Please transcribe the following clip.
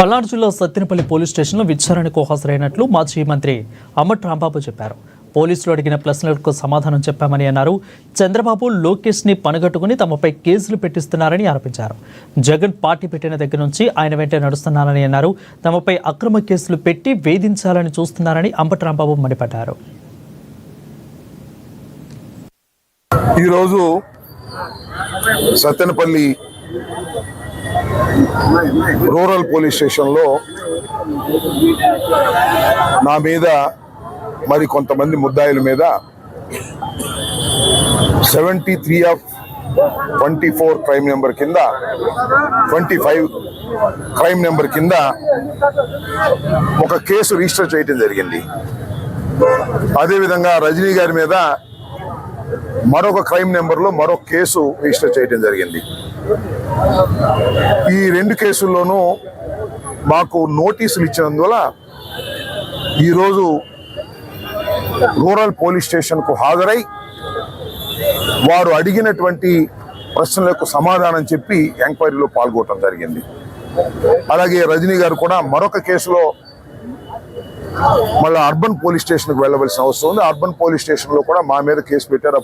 పల్నాడు జిల్లా సత్తెనపల్లి పోలీస్ స్టేషన్లో విచారణకు హాజరైనట్లు మాజీ మంత్రి అంబటి రాంబాబు చెప్పారు. పోలీసులు అడిగిన ప్రశ్నలకు సమాధానం చెప్పామని అన్నారు. చంద్రబాబు లోకేష్ ని పనగట్టుకుని తమపై కేసులు పెట్టిస్తున్నారని ఆరోపించారు. జగన్ పార్టీ పెట్టిన దగ్గర నుంచి ఆయన వెంటే నడుస్తున్నారని అన్నారు. తమపై అక్రమ కేసులు పెట్టి వేధించాలని చూస్తున్నారని అంబటి రాంబాబు మండిపడ్డారు. ఈరోజు సత్తెనపల్లి రూరల్ పోలీస్ స్టేషన్లో నా మీద మరి కొంతమంది ముద్దాయిల మీద 73 ఆఫ్ 24 క్రైమ్ నెంబర్ కింద 25 క్రైమ్ నెంబర్ కింద ఒక కేసు రిజిస్టర్ చేయడం జరిగింది. అదేవిధంగా రజనీ గారి మీద మరొక క్రైమ్ నెంబర్లో మరొక కేసు రిజిస్టర్ చేయడం జరిగింది. ఈ రెండు కేసుల్లోనూ మాకు నోటీసులు ఇచ్చినందువల్ల ఈరోజు రూరల్ పోలీస్ స్టేషన్కు హాజరై వారు అడిగినటువంటి ప్రశ్నలకు సమాధానం చెప్పి ఎంక్వైరీలో పాల్గొనడం జరిగింది. అలాగే రజనీ గారు కూడా మరొక కేసులో మళ్ళీ అర్బన్ పోలీస్ స్టేషన్కి వెళ్ళవలసిన అవసరం ఉంది. అర్బన్ పోలీస్ స్టేషన్లో కూడా మా మీద కేసు పెట్టారు.